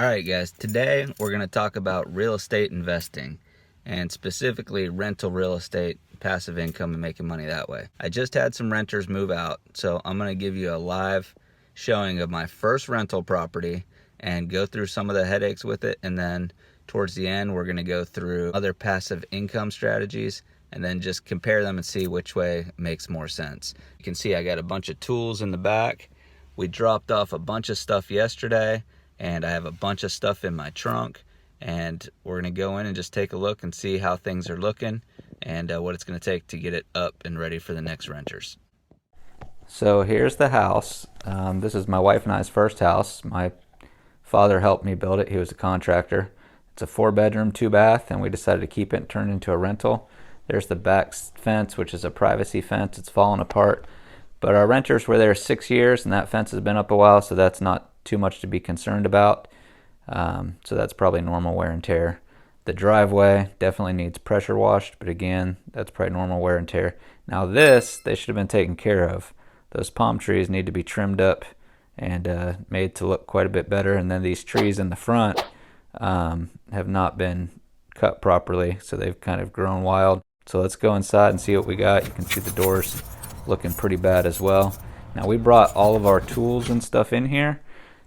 Alright guys, today we're going to talk about real estate investing, and specifically rental real estate, passive income, and making money that way. I just had some renters move out, so I'm going to give you a live showing of my first rental property and go through some of the headaches with it, and then towards the end we're going to go through other passive income strategies and then just compare them and see which way makes more sense. You can see I got a bunch of tools in the back. We dropped off a bunch of stuff yesterday, and I have a bunch of stuff in my trunk, and we're going to go in and just take a look and see how things are looking and what it's going to take to get it up and ready for the next renters. So here's the house. This is my wife and I's first house. My father helped me build it. He was a contractor. It's a 4-bedroom, 2-bath, and we decided to keep it and turn it into a rental. There's the back fence, which is a privacy fence. It's fallen apart, but our renters were there 6 years, and that fence has been up a while, so that's not too much to be concerned about. So that's probably normal wear and tear. The driveway definitely needs pressure washed, but again, that's probably normal wear and tear. Now this, they should have been taken care of. Those palm trees need to be trimmed up and made to look quite a bit better. And then these trees in the front have not been cut properly, so they've kind of grown wild. So let's go inside and see what we got. You can see the doors looking pretty bad as well. Now we brought all of our tools and stuff in here,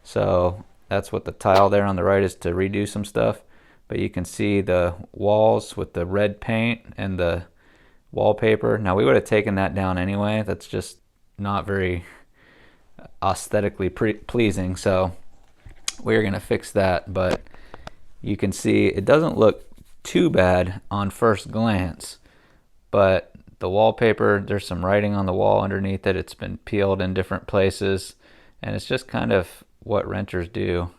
so that's what the tile there on the right is, to redo some stuff. But you can see the walls with the red paint and the wallpaper. Now we would have taken that down anyway. That's just not very aesthetically pleasing, so we're going to fix that. But you can see it doesn't look too bad on first glance, but the wallpaper, there's some writing on the wall underneath it. It's been peeled in different places, and it's just kind of what renters do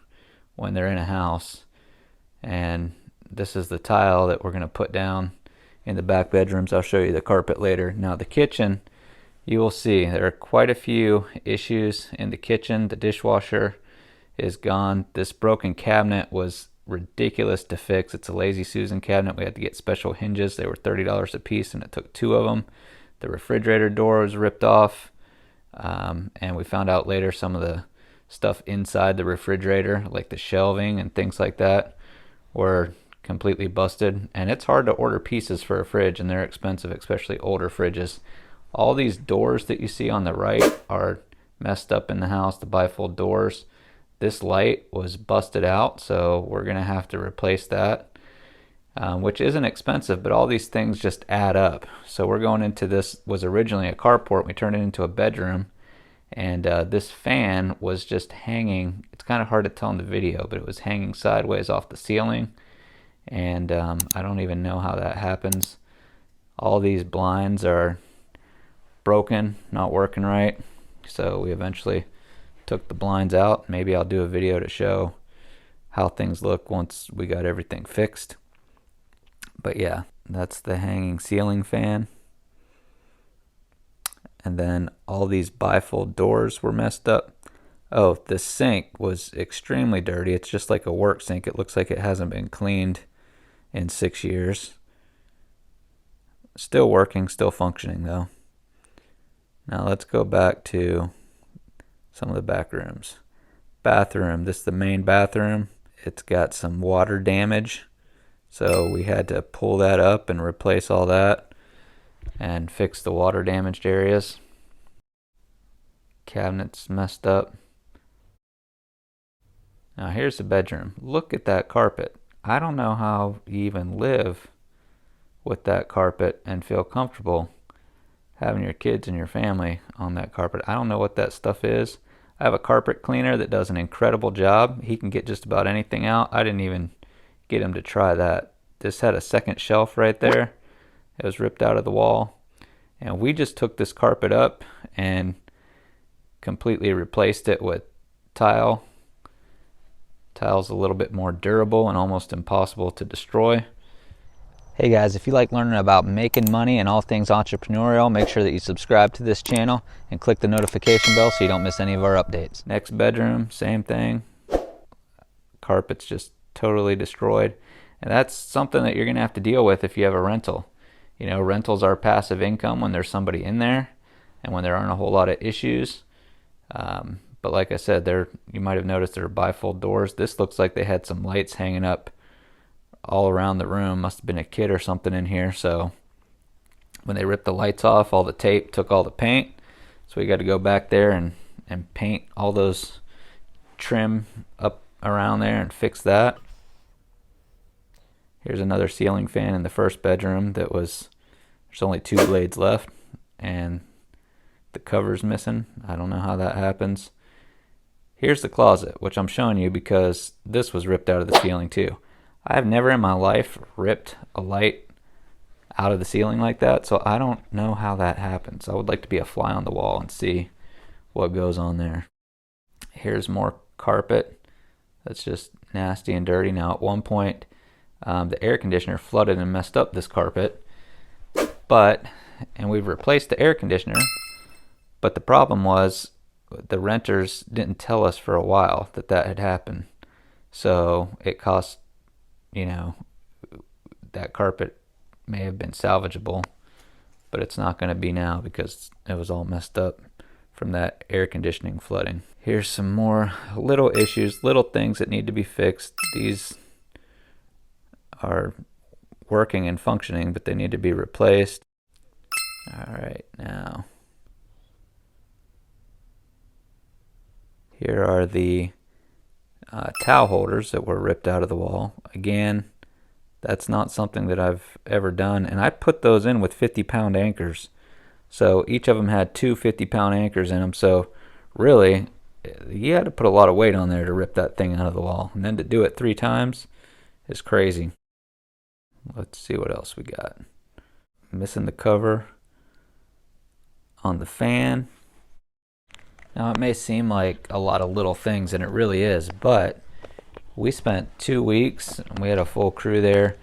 when they're in a house. And this is the tile that we're going to put down in the back bedrooms. I'll show you the carpet later. Now the kitchen, you will see there are quite a few issues in the kitchen. The dishwasher is gone. This broken cabinet was ridiculous to fix. It's a Lazy Susan cabinet. We had to get special hinges. They were $30 a piece, and it took 2 of them. The refrigerator door was ripped off, and we found out later some of the stuff inside the refrigerator, like the shelving and things like that, were completely busted. And it's hard to order pieces for a fridge, and they're expensive, especially older fridges. All these doors that you see on the right are messed up in the house, the bifold doors. This light was busted out, so we're going to have to replace that, which isn't expensive, but all these things just add up. So we're going into this, was originally a carport. We turned it into a bedroom, and this fan was just hanging. It's kind of hard to tell in the video, but it was hanging sideways off the ceiling, and I don't even know how that happens. All these blinds are broken, not working right, so we eventually took the blinds out. Maybe I'll do a video to show how things look once we got everything fixed. But yeah, that's the hanging ceiling fan. And then all these bifold doors were messed up. Oh, the sink was extremely dirty. It's just like a work sink. It looks like it hasn't been cleaned in 6 years. Still working, still functioning though. Now let's go back to some of the back rooms. Bathroom, this is the main bathroom. It's got some water damage, so we had to pull that up and replace all that and fix the water damaged areas. Cabinets messed up. Now here's the bedroom. Look at that carpet. I don't know how you even live with that carpet and feel comfortable having your kids and your family on that carpet. I don't know what that stuff is. I have a carpet cleaner that does an incredible job. He can get just about anything out. I didn't even get him to try that. This had a second shelf right there. It was ripped out of the wall. And we just took this carpet up and completely replaced it with tile. Tile's a little bit more durable and almost impossible to destroy. Hey guys, if you like learning about making money and all things entrepreneurial, make sure that you subscribe to this channel and click the notification bell so you don't miss any of our updates. Next bedroom, same thing. Carpet's just totally destroyed. And that's something that you're going to have to deal with if you have a rental. You know, rentals are passive income when there's somebody in there and when there aren't a whole lot of issues. But like I said, you might have noticed there are bifold doors. This looks like they had some lights hanging up all around the room. Must have been a kid or something in here. So when they ripped the lights off, all the tape took all the paint. So we got to go back there and paint all those trim up around there and fix that. Here's another ceiling fan in the first bedroom there's only 2 blades left and the cover's missing. I don't know how that happens. Here's the closet, which I'm showing you because this was ripped out of the ceiling too. I have never in my life ripped a light out of the ceiling like that, so I don't know how that happens. I would like to be a fly on the wall and see what goes on there. Here's more carpet that's just nasty and dirty. Now at one point the air conditioner flooded and messed up this carpet, and we've replaced the air conditioner, but the problem was the renters didn't tell us for a while that had happened. So it cost, that carpet may have been salvageable, but it's not going to be now because it was all messed up from that air conditioning flooding. Here's some more little issues, little things that need to be fixed. These are working and functioning, but they need to be replaced. All right, now here are the towel holders that were ripped out of the wall. Again, that's not something that I've ever done, and I put those in with 50-pound anchors. So each of them had 2 50-pound anchors in them. So really, you had to put a lot of weight on there to rip that thing out of the wall, and then to do it 3 times is crazy. Let's see what else we got. Missing the cover on the fan. Now it may seem like a lot of little things, and it really is, but we spent 2 weeks, and we had a full crew there,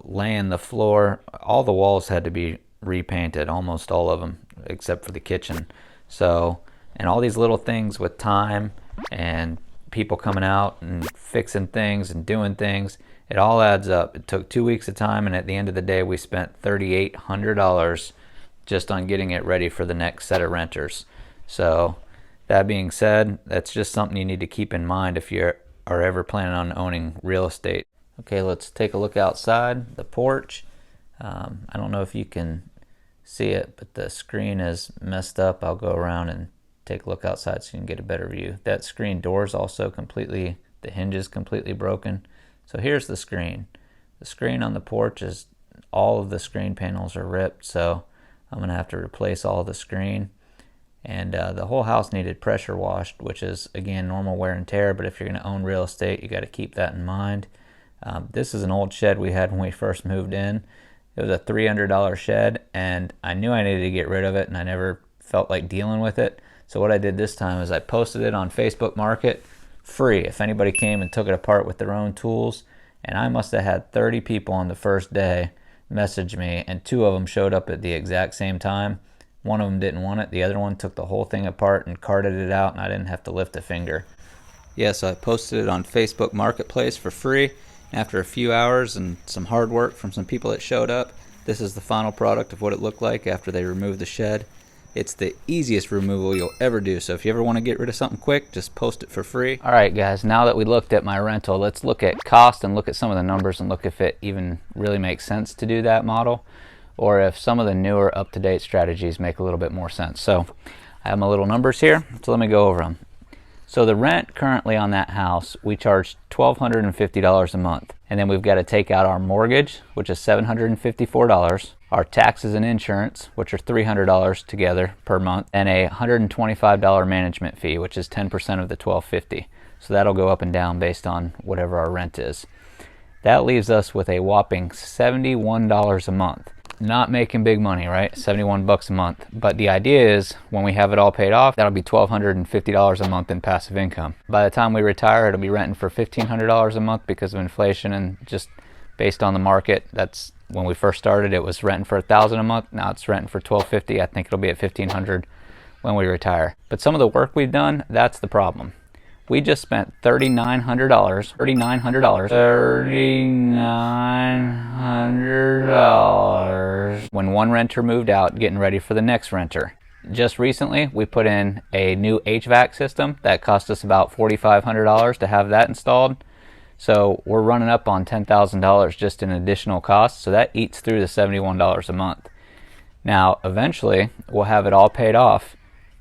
laying the floor. All the walls had to be repainted, almost all of them, except for the kitchen. So, and all these little things with time and people coming out and fixing things and doing things, it all adds up. It took 2 weeks of time, and at the end of the day, we spent $3,800 just on getting it ready for the next set of renters. So that being said, that's just something you need to keep in mind if you are ever planning on owning real estate. Okay, let's take a look outside the porch. I don't know if you can see it, but the screen is messed up. I'll go around and take a look outside so you can get a better view. That screen door is also completely, the hinge is completely broken. So here's the screen. The screen on the porch is, all of the screen panels are ripped, so I'm gonna have to replace all the screen. And the whole house needed pressure washed, which is, again, normal wear and tear, but if you're gonna own real estate, you gotta keep that in mind. This is an old shed we had when we first moved in. It was a $300 shed, and I knew I needed to get rid of it, and I never felt like dealing with it. So what I did this time is I posted it on Facebook Market, free, if anybody came and took it apart with their own tools. And I must have had 30 people on the first day message me, and 2 of them showed up at the exact same time. One of them didn't want it. The other one took the whole thing apart and carted it out, and I didn't have to lift a finger. Yeah, so I posted it on Facebook Marketplace for free. After a few hours and some hard work from some people that showed up, this is the final product of what it looked like after they removed the shed. It's the easiest removal you'll ever do, so if you ever want to get rid of something quick, just post it for free. All right, guys, now that we looked at my rental, let's look at cost and look at some of the numbers and look if it even really makes sense to do that model, or if some of the newer up-to-date strategies make a little bit more sense. So I have my little numbers here, so let me go over them. So the rent currently on that house, we charge $1,250 a month. And then we've got to take out our mortgage, which is $754, our taxes and insurance, which are $300 together per month, and a $125 management fee, which is 10% of the $1,250. So that'll go up and down based on whatever our rent is. That leaves us with a whopping $71 a month. Not making big money, right? 71 bucks a month. But the idea is when we have it all paid off, that'll be $1,250 a month in passive income. By the time we retire, it'll be renting for $1,500 a month because of inflation and just based on the market. That's when we first started, it was renting for $1,000 a month. Now it's renting for $1,250. I think it'll be at $1,500 when we retire. But some of the work we've done, that's the problem. We just spent $3,900 when one renter moved out getting ready for the next renter. just recently we put in a new HVAC system that cost us about $4,500 to have that installed. So we're running up on $10,000 just in additional costs. So that eats through the $71 a month. Now, eventually we'll have it all paid off.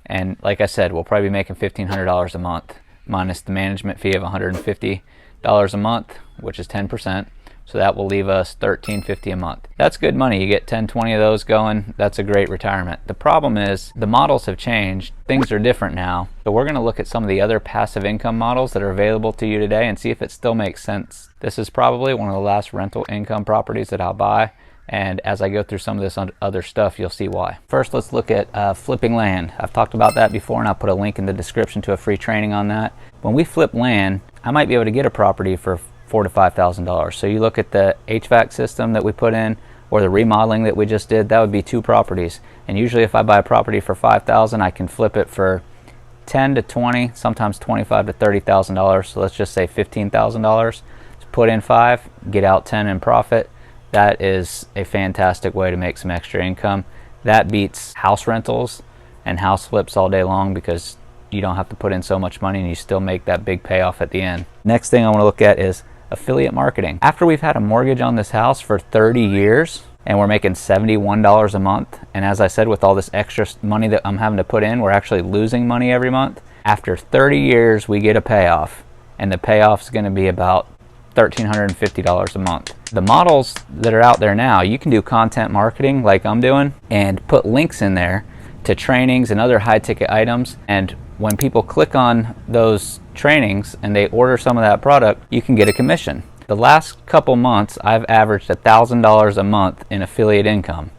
And like I said, we'll probably be making $1,500 a month minus the management fee of $150 a month, which is 10%. So that will leave us $1,350 a month. That's good money. You get 10, 20 of those going. That's a great retirement. The problem is the models have changed. Things are different now. So we're going to look at some of the other passive income models that are available to you today and see if it still makes sense. This is probably one of the last rental income properties that I'll buy. And as I go through some of this other stuff, you'll see why. First, let's look at flipping land. I've talked about that before, and I'll put a link in the description to a free training on that. When we flip land, I might be able to get a property for $4,000 to $5,000. So you look at the HVAC system that we put in, or the remodeling that we just did, that would be 2 properties. And usually if I buy a property for $5,000, I can flip it for $10,000 to $20,000, sometimes $25,000 to $30,000. So let's just say $15,000. Put in 5, get out 10 in profit. That is a fantastic way to make some extra income. That beats house rentals and house flips all day long because you don't have to put in so much money and you still make that big payoff at the end. Next thing I want to look at is affiliate marketing. After we've had a mortgage on this house for 30 years and we're making $71 a month, and as I said, with all this extra money that I'm having to put in, we're actually losing money every month. After 30 years, we get a payoff, and the payoff is going to be about $1,350 a month. The models that are out there now, you can do content marketing like I'm doing and put links in there to trainings and other high ticket items, and when people click on those trainings and they order some of that product, you can get a commission. The last couple months I've averaged $1,000 a month in affiliate income.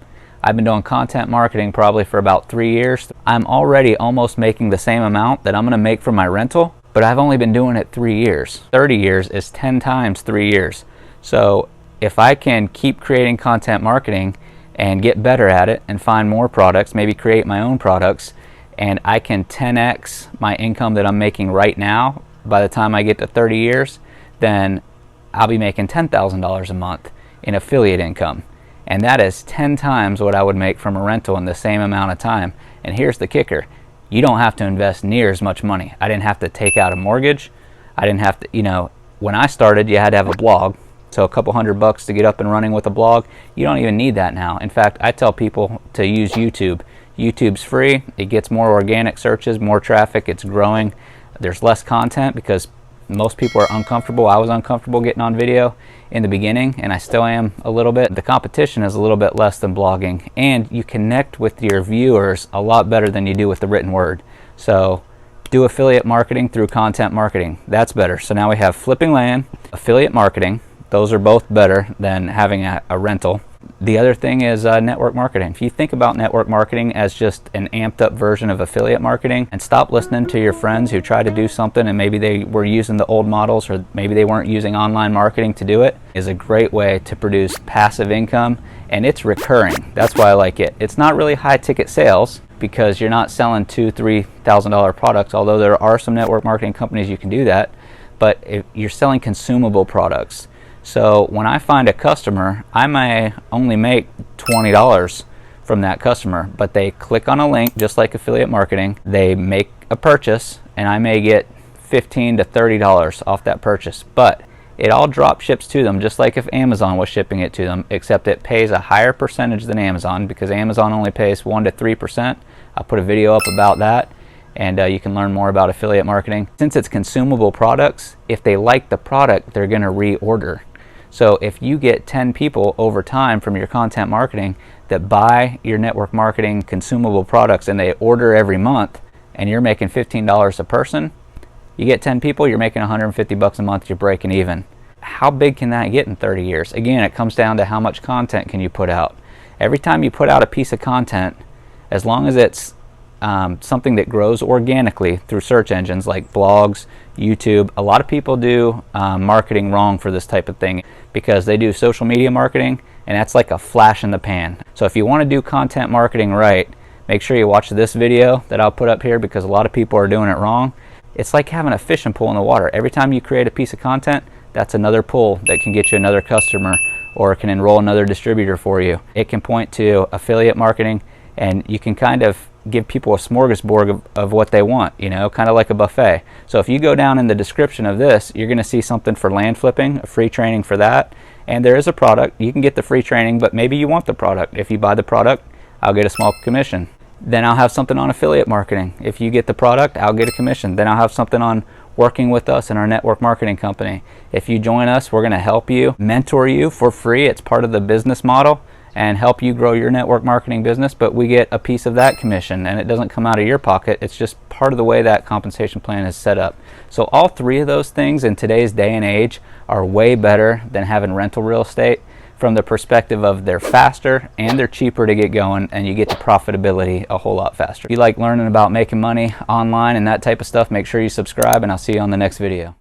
I've been doing content marketing probably for about 3 years. I'm already almost making the same amount that I'm going to make from my rental, but I've only been doing it 3 years. 30 years is 10 times 3 years. So if I can keep creating content marketing and get better at it and find more products, maybe create my own products, and I can 10x my income that I'm making right now by the time I get to 30 years, then I'll be making $10,000 a month in affiliate income. And that is 10 times what I would make from a rental in the same amount of time. And here's the kicker. You don't have to invest near as much money. I didn't have to take out a mortgage. I didn't have to, when I started, you had to have a blog. So a couple $100 to get up and running with a blog. You don't even need that now. In fact, I tell people to use YouTube. YouTube's free. It gets more organic searches, more traffic. It's growing. There's less content because most people are uncomfortable. I was uncomfortable getting on video in the beginning, and I still am a little bit. The competition is a little bit less than blogging, and you connect with your viewers a lot better than you do with the written word. So do affiliate marketing through content marketing. That's better. So now we have flipping land, affiliate marketing. Those are both better than having a rental. The other thing is network marketing. If you think about network marketing as just an amped up version of affiliate marketing, and stop listening to your friends who try to do something and maybe they were using the old models or maybe they weren't using online marketing to do it, is a great way to produce passive income, and it's recurring. That's why I like it. It's not really high ticket sales because you're not selling $2,000, $3,000 products, although there are some network marketing companies you can do that, but if you're selling consumable products. So when I find a customer, I may only make $20 from that customer, but they click on a link just like affiliate marketing, they make a purchase, and I may get $15 to $30 off that purchase. But it all drop ships to them just like if Amazon was shipping it to them, except it pays a higher percentage than Amazon because Amazon only pays 1 to 3%. I'll put a video up about that, and you can learn more about affiliate marketing. Since it's consumable products, if they like the product, they're going to reorder. So if you get 10 people over time from your content marketing that buy your network marketing consumable products and they order every month, and you're making $15 a person, you get 10 people, you're making $150 a month, you're breaking even. How big can that get in 30 years? Again, it comes down to how much content can you put out. Every time you put out a piece of content, as long as it's something that grows organically through search engines like blogs, YouTube. A lot of people do marketing wrong for this type of thing because they do social media marketing, and that's like a flash in the pan. So if you want to do content marketing right, make sure you watch this video that I'll put up here because a lot of people are doing it wrong. It's like having a fishing pole in the water. Every time you create a piece of content, that's another pull that can get you another customer or can enroll another distributor for you. It can point to affiliate marketing, and you can kind of give people a smorgasbord of what they want, you know, kind of like a buffet. So if you go down in the description of this, you're going to see something for land flipping, a free training for that. And there is a product. You can get the free training, but maybe you want the product. If you buy the product, I'll get a small commission. Then I'll have something on affiliate marketing. If you get the product, I'll get a commission. Then I'll have something on working with us in our network marketing company. If you join us, we're going to help you, mentor you for free. It's part of the business model, and help you grow your network marketing business, but we get a piece of that commission, and it doesn't come out of your pocket. It's just part of the way that compensation plan is set up. So all three of those things in today's day and age are way better than having rental real estate, from the perspective of they're faster and they're cheaper to get going, and you get to profitability a whole lot faster. If you like learning about making money online and that type of stuff, make sure you subscribe, and I'll see you on the next video.